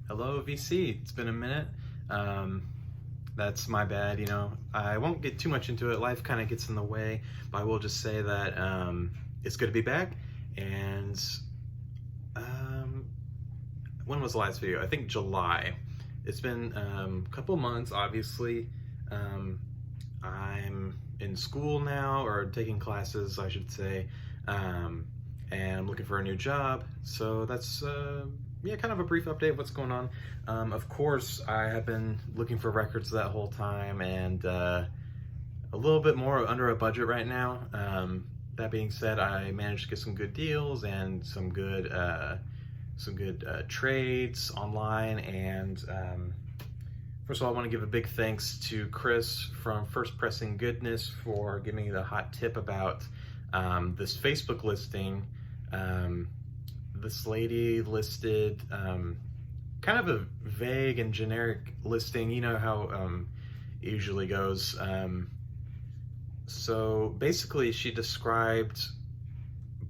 Hello, VC. It's been a minute. Um, that's my bad. I won't get too much into it. Life kind of gets in the way, but I will just say that it's good to be back. And um, when was the last video? I think July. It's been a couple months, obviously. I'm in school now, or taking classes, I should say, and I'm looking for a new job. So that's yeah, kind of a brief update of what's going on. Of course, I have been looking for records that whole time, and a little bit more under a budget right now. That being said, I managed to get some good deals and some good trades online. And first of all, I want to give a big thanks to Chris from First Pressing Goodness for giving me the hot tip about this Facebook listing. This lady listed kind of a vague and generic listing. You know how it usually goes. So basically, she described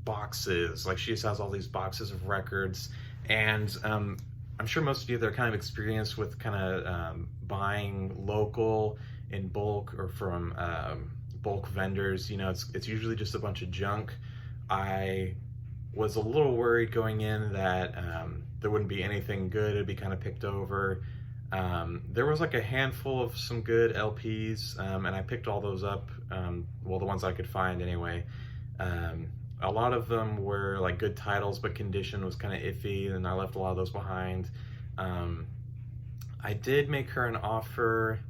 boxes, like she just has all these boxes of records, and I'm sure most of you that are kind of experienced with kind of buying local in bulk or from bulk vendors. It's usually just a bunch of junk. I was a little worried going in that there wouldn't be anything good. It'd be kind of picked over. There was like a handful of some good LPs, and I picked all those up. Well, the ones I could find anyway. A lot of them were like good titles, but condition was kind of iffy, and I left a lot of those behind. I did make her an offer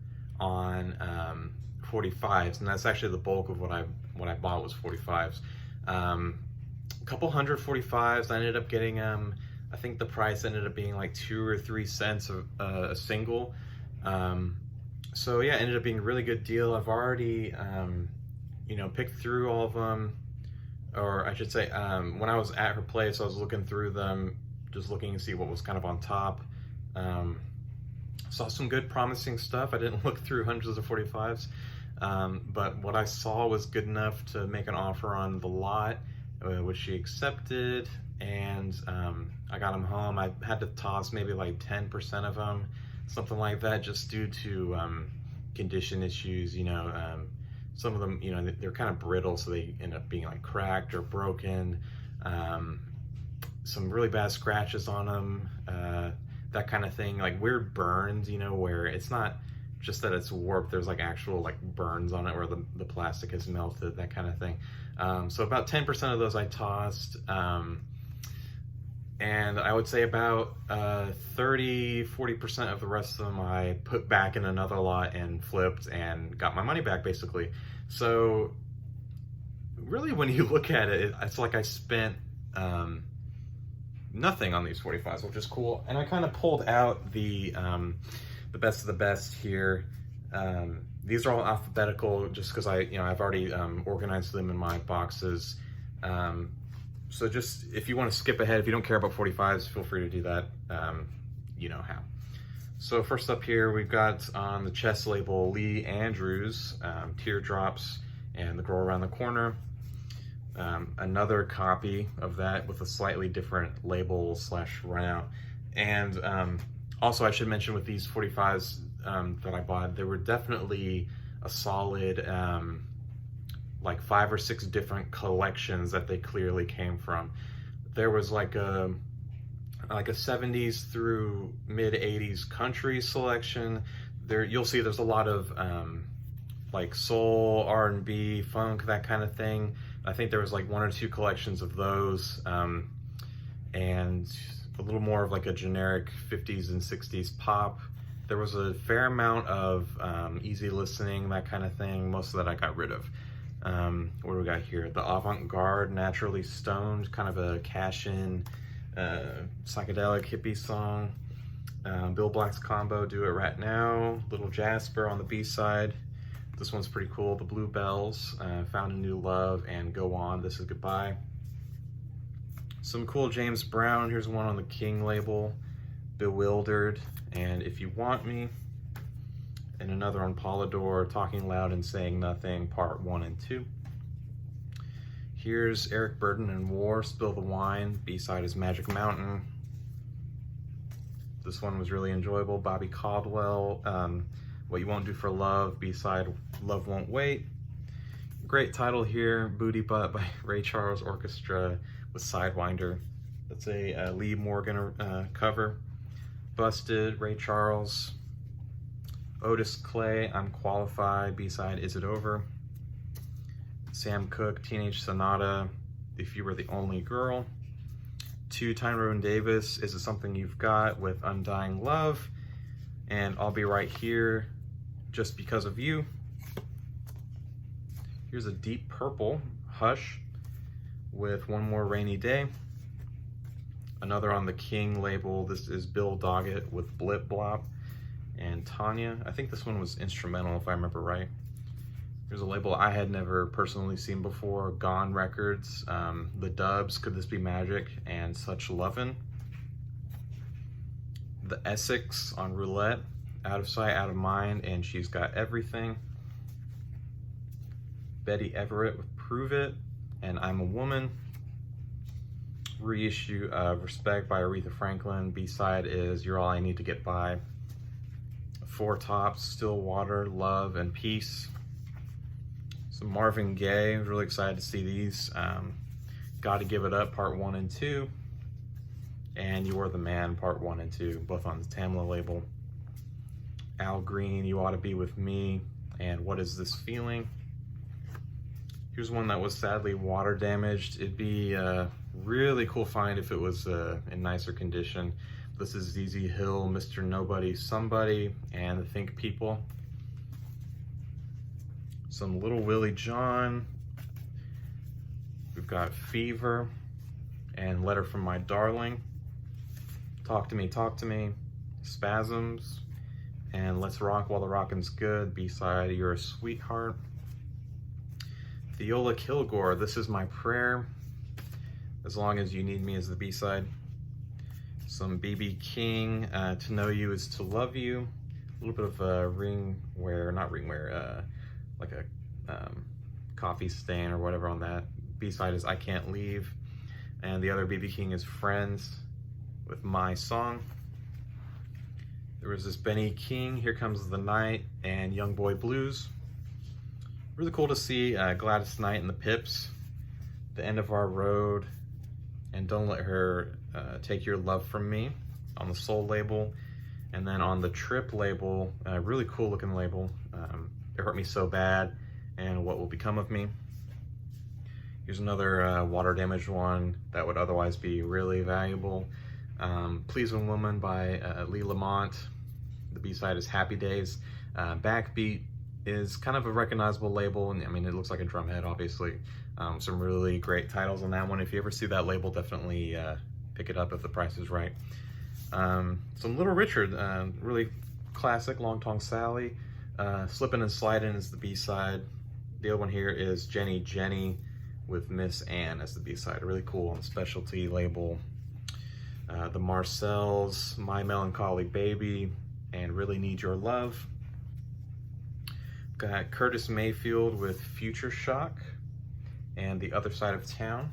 on 45s, and that's actually the bulk of what I bought was 45s. A couple hundred 45s. I ended up getting I think the price ended up being like 2 or 3 cents a single. So yeah, it ended up being a really good deal. I've already picked through all of them. Or I should say, when I was at her place, I was looking through them, just looking to see what was kind of on top. Saw some good promising stuff. I didn't look through hundreds of 45s, but what I saw was good enough to make an offer on the lot, which she accepted, and I got them home. I had to toss maybe like 10% of them, something like that, just due to condition issues. Some of them, they're kind of brittle, so they end up being like cracked or broken. Some really bad scratches on them, that kind of thing. Like weird burns, where it's not just that it's warped, there's like actual like burns on it where the plastic has melted, that kind of thing. So about 10% of those I tossed. And I would say about 30-40% of the rest of them I put back in another lot and flipped and got my money back, basically. So really, when you look at it, it's like I spent nothing on these 45s, which is cool. And I kind of pulled out the best of the best here. These are all alphabetical just because I've already organized them in my boxes. So just, if you want to skip ahead, if you don't care about 45s, feel free to do that. You know how. So first up here, we've got on the chest label, Lee Andrews, Teardrops and The Girl Around the Corner. Another copy of that with a slightly different label / runout. And also I should mention with these 45s that I bought, they were definitely a solid like 5 or 6 different collections that they clearly came from. There was like a 70s through mid 80s country selection. There you'll see there's a lot of like soul, R&B, funk, that kind of thing. I think there was like 1 or 2 collections of those, and a little more of like a generic 50s and 60s pop. There was a fair amount of easy listening, that kind of thing. Most of that I got rid of. What do we got here? The Avant-Garde, Naturally Stoned, kind of a cash-in psychedelic hippie song. Bill Black's combo, Do It Right Now. Little Jasper on the B-side. This one's pretty cool. The Bluebells, Found a New Love, and Go On, This Is Goodbye. Some cool James Brown. Here's one on the King label, Bewildered, and If You Want Me. And another on Polydor, Talking Loud and Saying Nothing, Part 1 and 2. Here's Eric Burdon and War, Spill the Wine. B-side is Magic Mountain. This one was really enjoyable. Bobby Caldwell, What You Won't Do for Love, B-side Love Won't Wait. Great title here, Booty Butt by Ray Charles Orchestra with Sidewinder. That's a Lee Morgan cover. Busted, Ray Charles. Otis Clay, I'm Qualified, B-side Is It Over. Sam Cooke, Teenage Sonata, If You Were the Only Girl. To Tyrone Davis, Is It Something You've Got with Undying Love. And I'll Be Right Here, Just Because of You. Here's a Deep Purple, Hush, with One More Rainy Day. Another on the King label, this is Bill Doggett with Blip Blop and Tanya. I think this one was instrumental if I remember right. Here's a label I had never personally seen before, Gone Records, The Dubs, Could This Be Magic, and Such Lovin'. The Essex on Roulette, Out of Sight, Out of Mind, and She's Got Everything. Betty Everett with Prove It, and I'm a Woman. Reissue of Respect by Aretha Franklin, B-side is You're All I Need to Get By. Four Tops, Stillwater, Love and Peace. Some Marvin Gaye, really excited to see these. Gotta Give It Up, Part 1 and 2. And You Are the Man, Part 1 and 2, both on the Tamla label. Al Green, You Ought to Be With Me, and What Is This Feeling? Here's one that was sadly water damaged. It'd be a really cool find if it was in nicer condition. This is ZZ Hill, Mr. Nobody Somebody, and The Think People. Some Little Willie John. We've got Fever and Letter From My Darling. Talk to Me, Spasms, and Let's Rock While the Rockin's Good, B-side You're a Sweetheart. Viola Kilgore, This Is My Prayer, As Long As You Need Me is the B-side. Some BB King, To Know You Is to Love You. A little bit of like a coffee stain or whatever on that. B-side is I Can't Leave. And the other BB King is Friends with My Song. There was this Benny King, Here Comes the Night, and Young Boy Blues. Really cool to see Gladys Knight and the Pips, The End of Our Road, and Don't Let Her Take Your Love From Me on the Soul label. And then on the Trip label, a really cool looking label, It Hurt Me So Bad, and What Will Become of Me. Here's another water damaged one that would otherwise be really valuable. Pleasing Woman by Lee Lamont. The B-side is Happy Days. Backbeat is kind of a recognizable label, and I mean, it looks like a drum head, obviously. Some really great titles on that one. If you ever see that label, definitely pick it up if the price is right. Some Little Richard, really classic, Long Tong Sally. Slippin' and Slidin' is the B-side. The other one here is Jenny Jenny with Miss Anne as the B-side. Really cool on the specialty label. The Marcells, My Melancholy Baby, and Really Need Your Love. Got Curtis Mayfield with Future Shock and The Other Side of Town.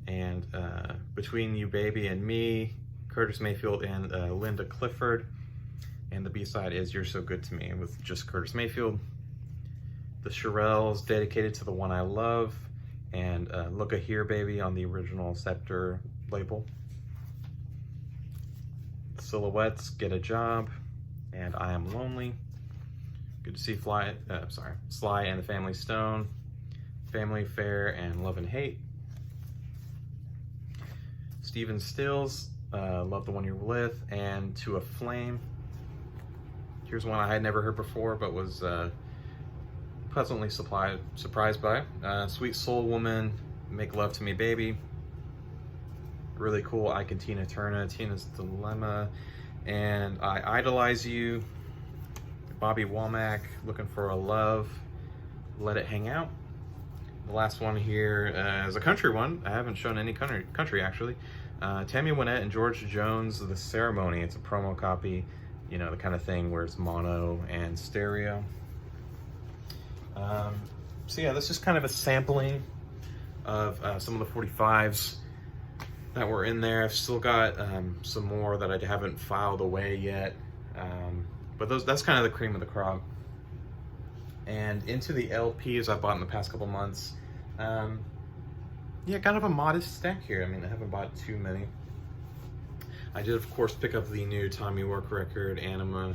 And Between You Baby and Me, Curtis Mayfield and Linda Clifford. And the B-side is You're So Good to Me with just Curtis Mayfield. The Shirelles, Dedicated to the One I Love, and Look-a Here Baby on the original Scepter label. The Silhouettes, Get a Job, and I Am Lonely. Good to see Sly and the Family Stone, Family Affair, and Love and Hate. Stephen Stills, Love the One You're With, and To a Flame. Here's one I had never heard before, but was pleasantly surprised by. Sweet Soul Woman, Make Love to Me Baby. Really cool Ike and Tina Turner, Tina's Dilemma, and I Idolize You. Bobby Womack, Looking for a Love, Let It Hang Out. The last one here is a country one. I haven't shown any country actually. Tammy Wynette and George Jones, The Ceremony. It's a promo copy, you know, the kind of thing where it's mono and stereo. So yeah, that's just kind of a sampling of some of the 45s that were in there. I've still got some more that I haven't filed away yet, but that's kind of the cream of the crop. And into the LPs I bought in the past couple months, yeah, kind of a modest stack here. I mean, I haven't bought too many. I did, of course, pick up the new Thom Yorke record, Anima.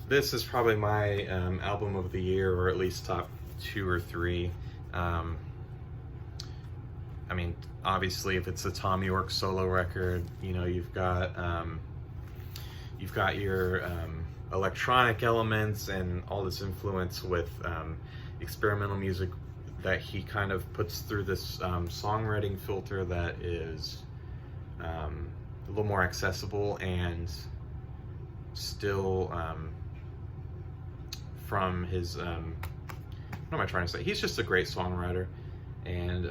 This is probably my album of the year, or at least top 2 or 3. I mean, obviously, if it's a Thom Yorke solo record, you know, you've got your electronic elements and all this influence with experimental music that he kind of puts through this songwriting filter that is a little more accessible and still from his what am I trying to say? He's just a great songwriter, and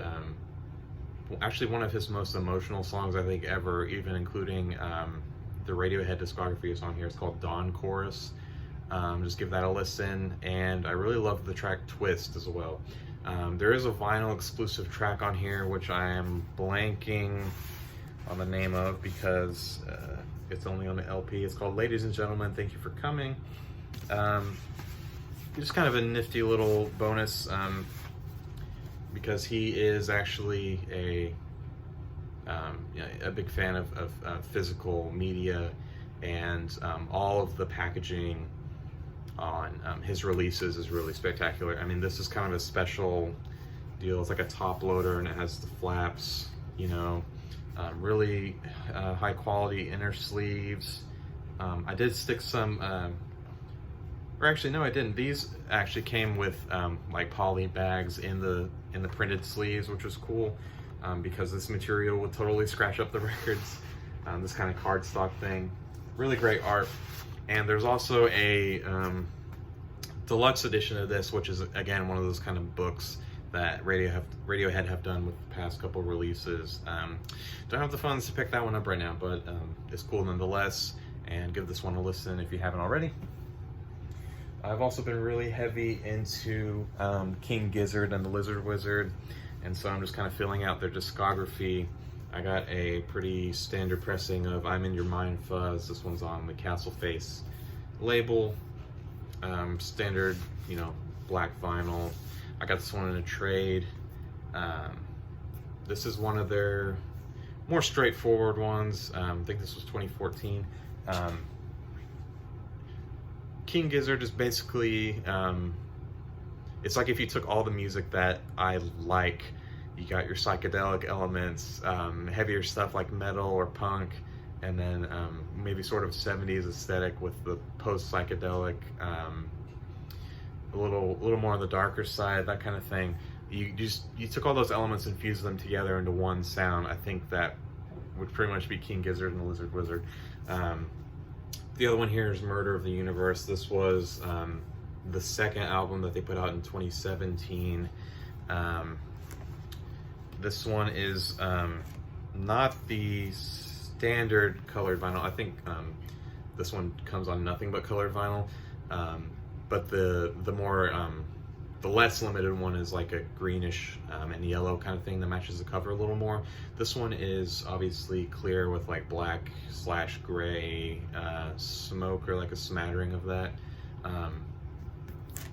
actually one of his most emotional songs I think ever, even including the Radiohead discography is on here. It's called Dawn Chorus. Just give that a listen, and I really love the track Twist as well. There is a vinyl exclusive track on here which I am blanking on the name of because it's only on the LP. It's called Ladies and Gentlemen, Thank You for Coming. Just kind of a nifty little bonus because he is actually a big fan of physical media, and all of the packaging on his releases is really spectacular. I mean, this is kind of a special deal. It's like a top loader and it has the flaps, you know, really high quality inner sleeves. I did stick some, or actually no, I didn't. These actually came with like poly bags in the printed sleeves, which was cool because this material would totally scratch up the records. This kind of cardstock thing, really great art. And there's also a deluxe edition of this, which is again one of those kind of books that Radiohead have done with the past couple releases. Don't have the funds to pick that one up right now, but it's cool nonetheless, and give this one a listen if you haven't already. I've also been really heavy into King Gizzard and the Lizard Wizard, and so I'm just kind of filling out their discography. I got a pretty standard pressing of I'm in Your Mind Fuzz. This one's on the Castle Face label. Standard, you know, black vinyl. I got this one in a trade. This is one of their more straightforward ones. I think this was 2014. King Gizzard is basically, it's like if you took all the music that I like, you got your psychedelic elements, heavier stuff like metal or punk, and then maybe sort of 70s aesthetic with the post-psychedelic, a little more on the darker side, that kind of thing. You took all those elements and fused them together into one sound. I think that would pretty much be King Gizzard and the Lizard Wizard. The other one here is Murder of the Universe. This was the second album that they put out in 2017. This one is not the standard colored vinyl. I think this one comes on nothing but colored vinyl. But the more the less limited one is like a greenish and yellow kind of thing that matches the cover a little more. This one is obviously clear with like black / gray smoke, or like a smattering of that.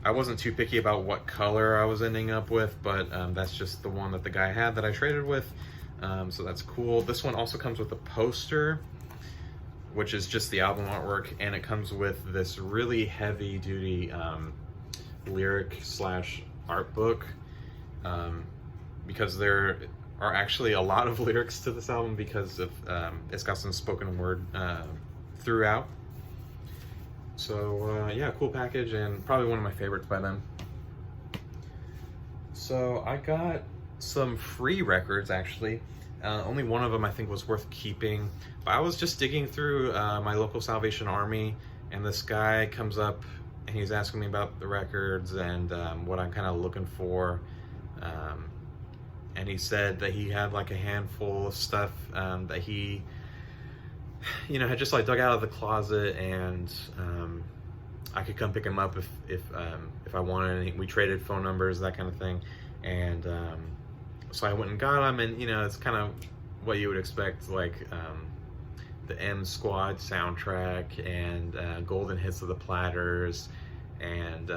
I wasn't too picky about what color I was ending up with, but that's just the one that the guy had that I traded with. So that's cool. This one also comes with a poster, which is just the album artwork, and it comes with this really heavy duty lyric / art book, because there are actually a lot of lyrics to this album because of it's got some spoken word throughout. So yeah, cool package, and probably one of my favorites by them. So I got some free records actually. Only one of them I think was worth keeping, but I was just digging through my local Salvation Army, and this guy comes up and he's asking me about the records and what I'm kind of looking for, and he said that he had like a handful of stuff that he, you know, had just like dug out of the closet, and I could come pick him up if I wanted any. We traded phone numbers, that kind of thing, and so I went and got him, and you know, it's kind of what you would expect, like the M Squad soundtrack and Golden Hits of the Platters and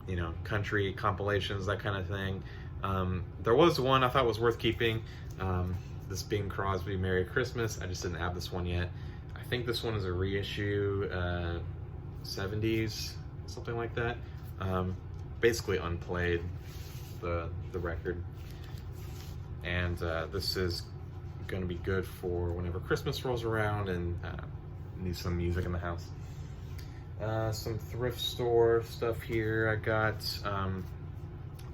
you know, country compilations, that kind of thing. There was one I thought was worth keeping. This Bing Crosby Merry Christmas. I just didn't have this one yet. I think this one is a reissue, 70s, something like that. Basically unplayed, the record. And this is going to be good for whenever Christmas rolls around and need some music in the house. Some thrift store stuff here. I got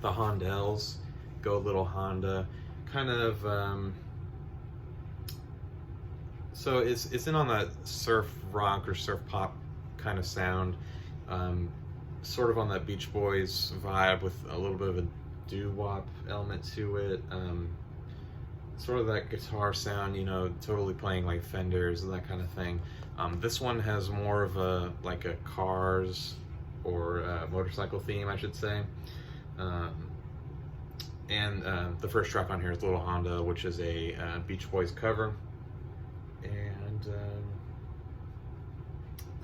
the Hondells, Go Little Honda, kind of. So it's in on that surf rock or surf pop kind of sound, sort of on that Beach Boys vibe with a little bit of a doo-wop element to it. Sort of that guitar sound, you know, totally playing like Fenders and that kind of thing. This one has more of a like a Cars or motorcycle theme, I should say. And the first track on here is Little Honda, which is a Beach Boys cover. And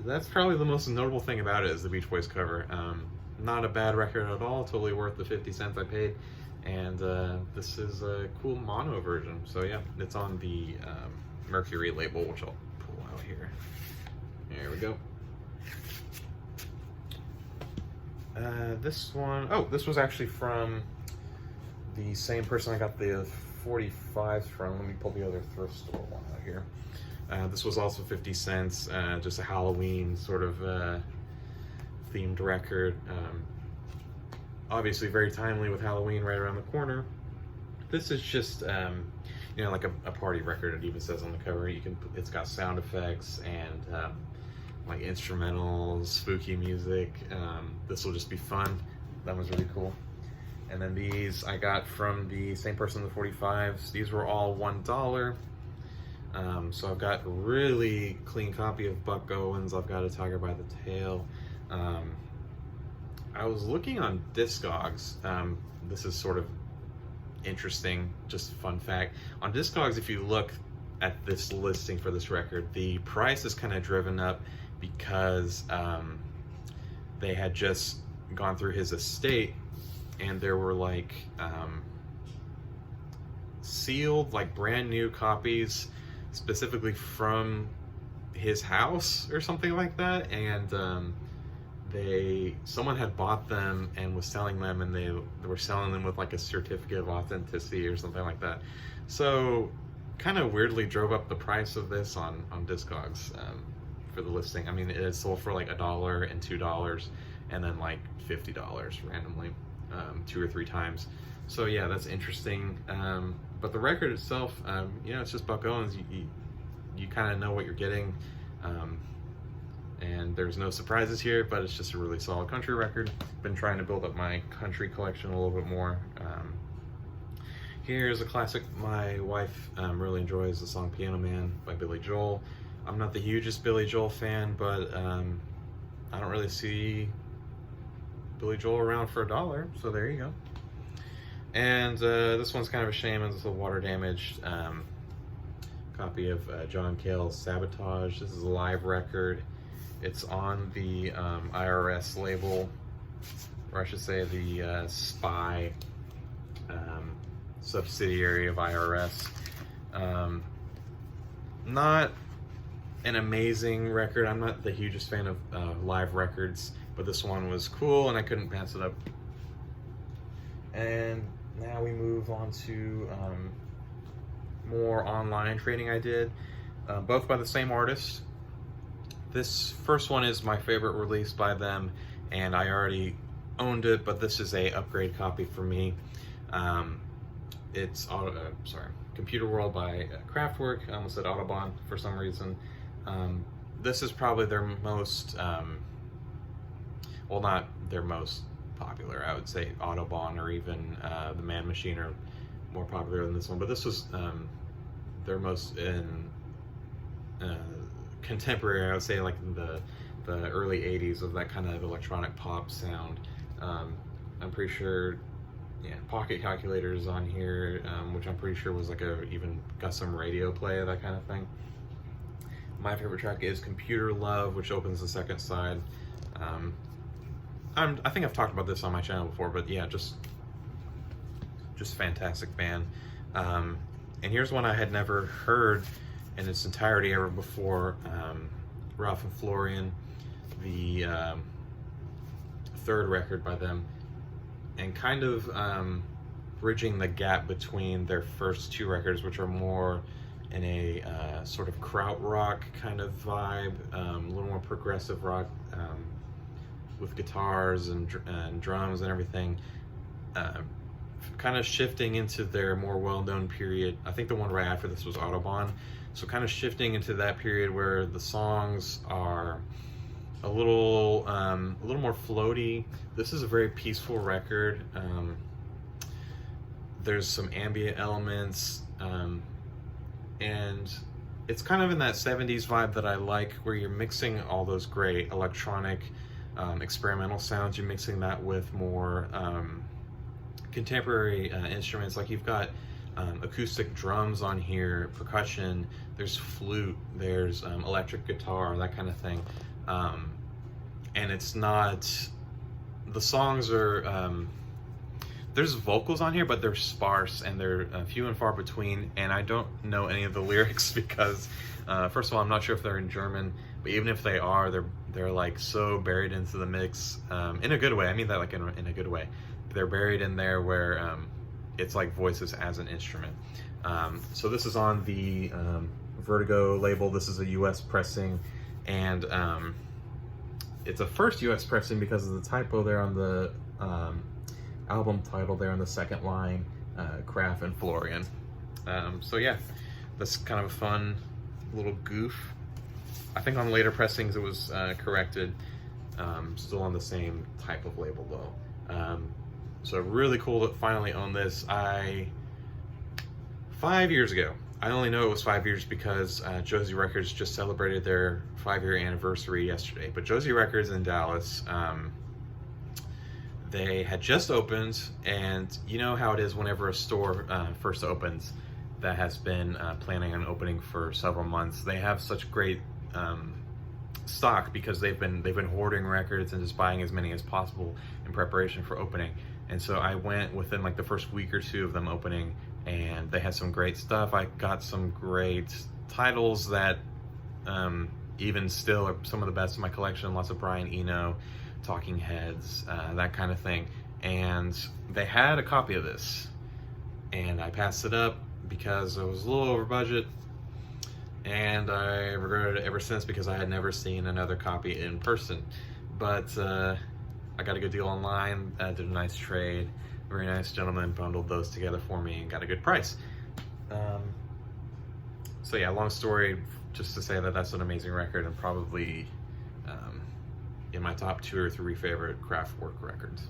that's probably the most notable thing about it, is the Beach Boys cover. Not a bad record at all, totally worth the 50 cents I paid. And this is a cool mono version. So yeah, it's on the Mercury label, which I'll pull out here. There we go. This one, oh, this was actually from the same person I got the 45s from. Let me pull the other thrift store one out here. This was also 50 cents, just a Halloween sort of themed record. Obviously very timely with Halloween right around the corner. This is just, you know, like a party record. It even says on the cover. It's got sound effects and like instrumentals, spooky music. This will just be fun. That was really cool. And then these I got from the same person, the 45s. These were all $1. So I've got a really clean copy of Buck Owens. I've got a Tiger by the Tail. I was looking on Discogs. This is sort of interesting, just a fun fact. On Discogs, if you look at this listing for this record, the price is kind of driven up because they had just gone through his estate and there were like sealed, like brand new copies specifically from his house or something like that. And someone had bought them and was selling them, and they were selling them with like a certificate of authenticity or something like that. So kind of weirdly drove up the price of this on Discogs for the listing. I mean, it is sold for like $1 and $2 and then like $50 randomly 2 or 3 times. So yeah, that's interesting. But the record itself, you know, it's just Buck Owens. You kind of know what you're getting. And there's no surprises here, but it's just a really solid country record. Been trying to build up my country collection a little bit more. Here's a classic my wife really enjoys, the song Piano Man by Billy Joel. I'm not the hugest Billy Joel fan, but I don't really see Billy Joel around for $1, so there you go. And this one's kind of a shame, it's a water damaged copy of John Cale's Sabotage. This is a live record. It's on the IRS label, or I should say the SPY subsidiary of IRS. Not an amazing record. I'm not the hugest fan of live records, but this one was cool and I couldn't pass it up. And now we move on to more online trading I did, both by the same artist. This first one is my favorite release by them, and I already owned it, but this is a upgrade copy for me. It's Computer World by Kraftwerk. I almost said Autobahn for some reason. This is probably their most, well, not their most popular. I would say Autobahn or even the Man Machine are more popular than this one, but this was their most contemporary, I would say, like the early 80s of that kind of electronic pop sound. I'm pretty sure yeah, pocket calculators on here, which I'm pretty sure was like even got some radio play, that kind of thing. My favorite track is Computer Love, which opens the second side. I think I've talked about this on my channel before, but yeah, just fantastic band. And here's one I had never heard in its entirety ever before. Ralph and Florian, the third record by them, and kind of bridging the gap between their first two records, which are more in a sort of krautrock kind of vibe, a little more progressive rock, with guitars and drums and everything, kind of shifting into their more well-known period. I think the one right after this was Autobahn, so kind of shifting into that period where the songs are a little more floaty. This is a very peaceful record. There's some ambient elements, and it's kind of in that 70s vibe that I like, where you're mixing all those great electronic experimental sounds. You're mixing that with more contemporary instruments. Like you've got acoustic drums on here, percussion, there's flute, there's electric guitar, that kind of thing. And it's not, the songs are, there's vocals on here, but they're sparse and they're few and far between, and I don't know any of the lyrics because, first of all, I'm not sure if they're in German, but even if they are, they're like so buried into the mix, in a good way. I mean that like in a good way. They're buried in there where it's like voices as an instrument. So this is on the Vertigo label. This is a US pressing, and it's a first US pressing because of the typo there on the album title there on the second line, Kraft and Florian. So yeah, that's kind of a fun little goof. I think on later pressings it was corrected, still on the same type of label though. So really cool to finally own this. 5 years ago, I only know it was 5 years because Josie Records just celebrated their 5-year anniversary yesterday. But Josie Records in Dallas, they had just opened, and you know how it is whenever a store first opens that has been planning on opening for several months. They have such great stock because they've been hoarding records and just buying as many as possible in preparation for opening. And so I went within like the first week or two of them opening, and they had some great stuff. I got some great titles that even still are some of the best in my collection. Lots of Brian Eno, Talking Heads, that kind of thing. And they had a copy of this, and I passed it up because I was a little over budget, and I regretted it ever since because I had never seen another copy in person. But I got a good deal online, did a nice trade. Very nice gentleman bundled those together for me and got a good price. So yeah, long story, just to say that that's an amazing record and probably in my top 2 or 3 favorite Kraftwerk records.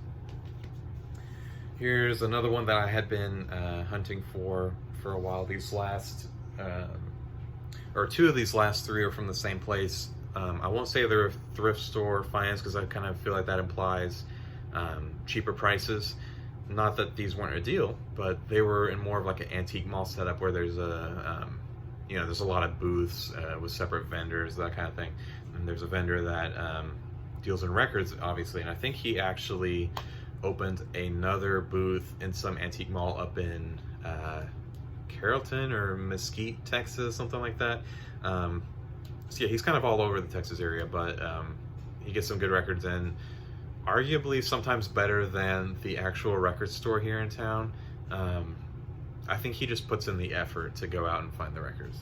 Here's another one that I had been hunting for a while. These last, or 2 of these last 3 are from the same place. I won't say they're a thrift store finds because I kind of feel like that implies cheaper prices. Not that these weren't a deal, but they were in more of like an antique mall setup where there's a, you know, there's a lot of booths with separate vendors, that kind of thing. And there's a vendor that deals in records, obviously, and I think he actually opened another booth in some antique mall up in Carrollton or Mesquite, Texas, something like that. So yeah, he's kind of all over the Texas area, but he gets some good records in, arguably sometimes better than the actual record store here in town. I think he just puts in the effort to go out and find the records.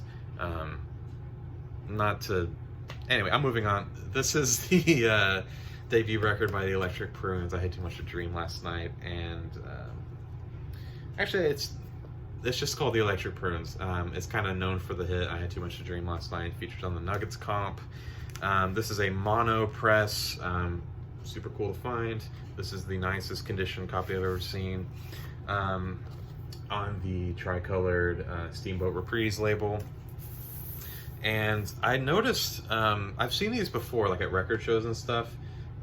Anyway, I'm moving on. This is the debut record by the Electric Prunes. I had too much to dream last night, and actually it's just called the Electric Prunes. It's kind of known for the hit I Had Too Much to Dream last night, featured on the Nuggets comp. This is a mono press, super cool to find. This is the nicest condition copy I've ever seen, on the tricolored Steamboat Reprise label. And I noticed, I've seen these before, like at record shows and stuff.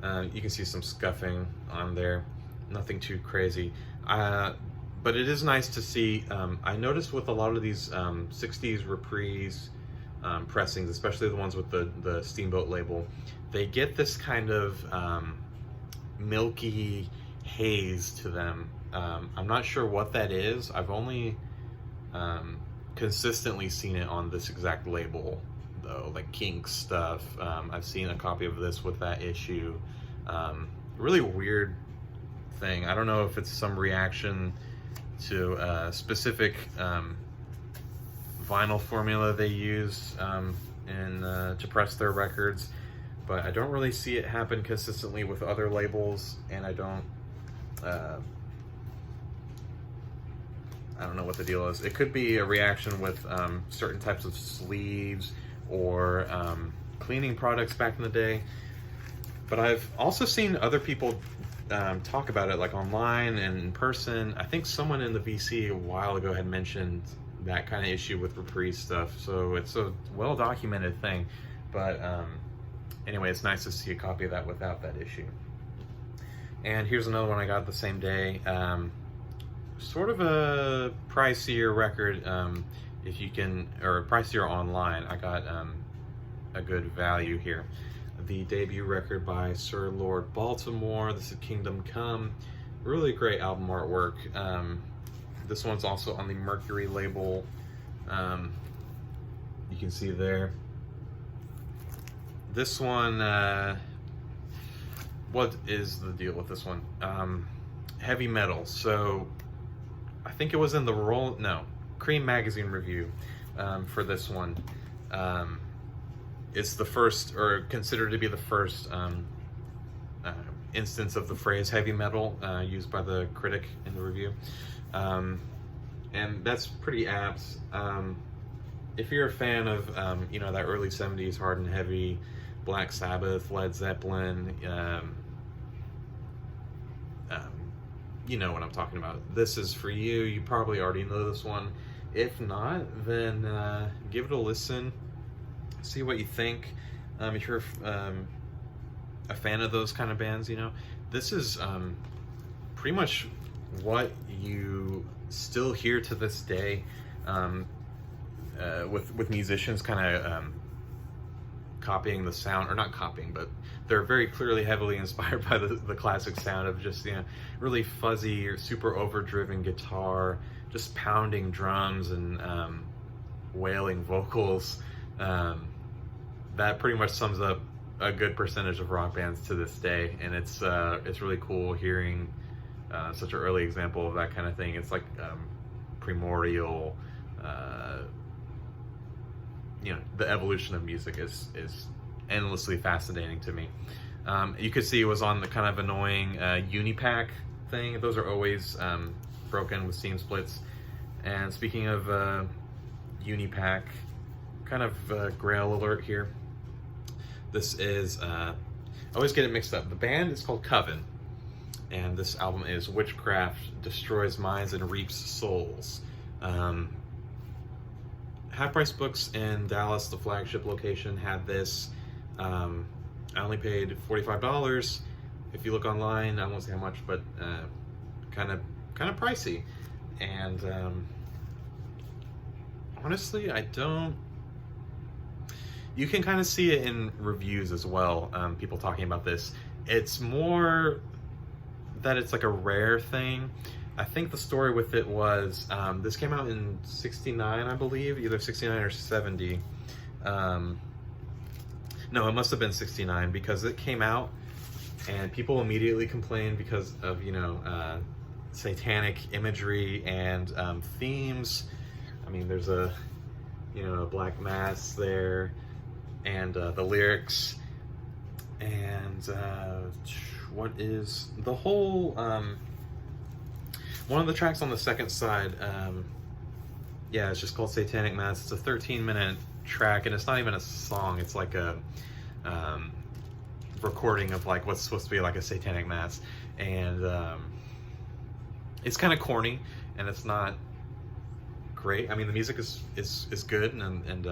You can see some scuffing on there, nothing too crazy. But it is nice to see. I noticed with a lot of these 60s reprise pressings, especially the ones with the Steamboat label, they get this kind of milky haze to them. I'm not sure what that is. I've only consistently seen it on this exact label, though, like Kink stuff. I've seen a copy of this with that issue. Really weird thing. I don't know if it's some reaction to a specific vinyl formula they use to press their records, but I don't really see it happen consistently with other labels, and I don't know what the deal is. It could be a reaction with certain types of sleeves or cleaning products back in the day. But I've also seen other people talk about it, like online and in person. I think someone in the VC a while ago had mentioned that kind of issue with reprise stuff. So it's a well-documented thing. But anyway, it's nice to see a copy of that without that issue. And here's another one I got the same day. Sort of a pricier record, if you can, or pricier online. I got a good value here. The debut record by Sir Lord Baltimore. This is Kingdom Come. Really great album artwork. This one's also on the Mercury label. You can see there. This one, what is the deal with this one? Heavy metal. So I think it was in the Cream Magazine review for this one. It's the first, or considered to be the first instance of the phrase heavy metal used by the critic in the review. And that's pretty apt. If you're a fan of that early 70s hard and heavy, Black Sabbath, Led Zeppelin, you know what I'm talking about. This is for you. You probably already know this one. If not, then give it a listen. See what you think. If you're a fan of those kind of bands, this is pretty much what you still hear to this day with musicians kind of copying the sound, or not copying, but they're very clearly heavily inspired by the classic sound of just really fuzzy or super overdriven guitar, just pounding drums and wailing vocals. That pretty much sums up a good percentage of rock bands to this day, and it's really cool hearing such an early example of that kind of thing. It's like primordial. The evolution of music is endlessly fascinating to me. You could see it was on the kind of annoying Unipack thing. Those are always broken with seam splits. And speaking of Unipack, kind of grail alert here. This is, I always get it mixed up. The band is called Coven, and this album is Witchcraft Destroys Minds and Reaps Souls. Half Price Books in Dallas, the flagship location, had this. I only paid $45. If you look online, I won't say how much, but kind of pricey. And honestly, you can kind of see it in reviews as well, people talking about this. It's more that it's like a rare thing. I think the story with it was, this came out in 69, I believe, either 69 or 70. No, it must have been 69, because it came out and people immediately complained because of, satanic imagery and themes. I mean, there's a black mass there, and the lyrics, and what is the whole one of the tracks on the second side, it's just called Satanic Mass. It's a 13-minute track, and it's not even a song. It's like a recording of like what's supposed to be like a satanic mass, and it's kind of corny, and it's not great. I mean, the music is good and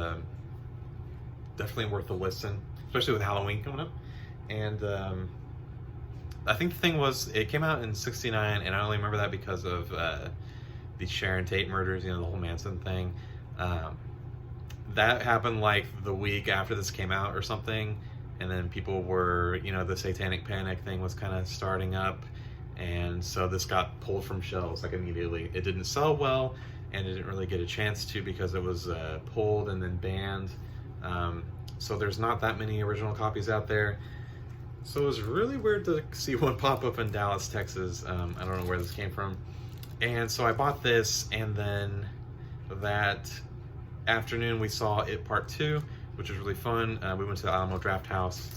definitely worth a listen, especially with Halloween coming up. And I think the thing was, it came out in '69, and I only remember that because of the Sharon Tate murders, you know, the whole Manson thing. Um, that happened like the week after this came out or something, and then people were, you know, the Satanic Panic thing was kind of starting up, and so this got pulled from shelves like immediately. It didn't sell well, and it didn't really get a chance to because it was pulled and then banned. So there's not that many original copies out there. So it was really weird to see one pop up in Dallas, Texas. I don't know where this came from. And so I bought this, and then that afternoon we saw It Part 2, which was really fun. We went to the Alamo Drafthouse,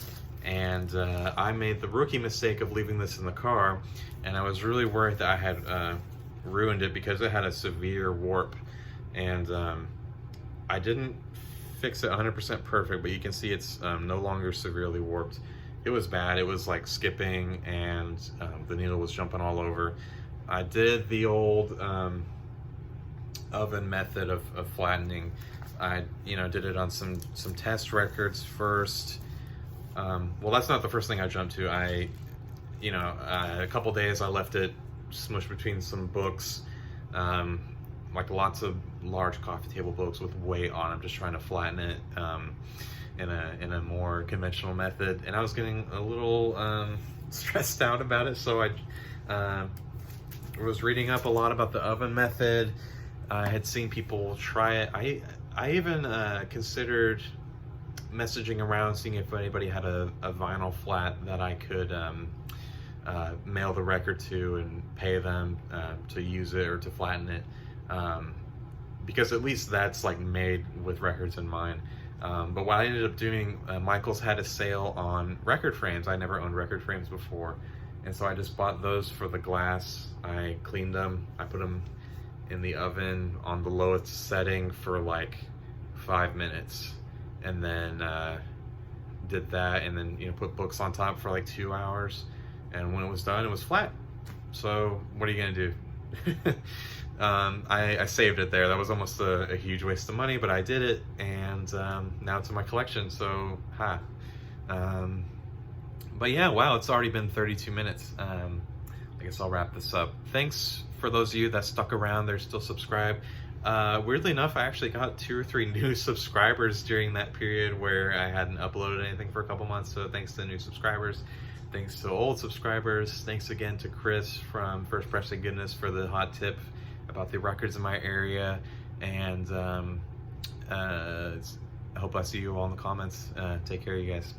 and I made the rookie mistake of leaving this in the car, and I was really worried that I had ruined it because it had a severe warp, and I didn't fix it 100% perfect, but you can see it's no longer severely warped. It was bad. It was like skipping, and the needle was jumping all over. I did the old oven method of flattening. I, you know, did it on some test records first. Well, that's not the first thing I jumped to. A couple days I left it smushed between some books, like lots of large coffee table books with weight on them, just trying to flatten it in a more conventional method. And I was getting a little stressed out about it, so I was reading up a lot about the oven method. I had seen people try it. I even considered messaging around, seeing if anybody had a vinyl flat that I could mail the record to and pay them to use it or to flatten it, because at least that's like made with records in mind. But what I ended up doing, Michaels had a sale on record frames. I never owned record frames before, and so I just bought those for the glass. I cleaned them, I put them in the oven on the lowest setting for like 5 minutes, and then did that, and then, you know, put books on top for like 2 hours, and when it was done, it was flat. So what are you gonna do? I saved it there. That was almost a huge waste of money, but I did it, and now it's in my collection, so but yeah, wow, it's already been 32 minutes. I guess I'll wrap this up. Thanks for those of you that stuck around, they're still subscribed. Weirdly enough, I actually got 2 or 3 new subscribers during that period where I hadn't uploaded anything for a couple months, so thanks to new subscribers. Thanks to old subscribers. Thanks again to Chris from First Press and Goodness for the hot tip about the records in my area. And I hope I see you all in the comments. Take care, you guys.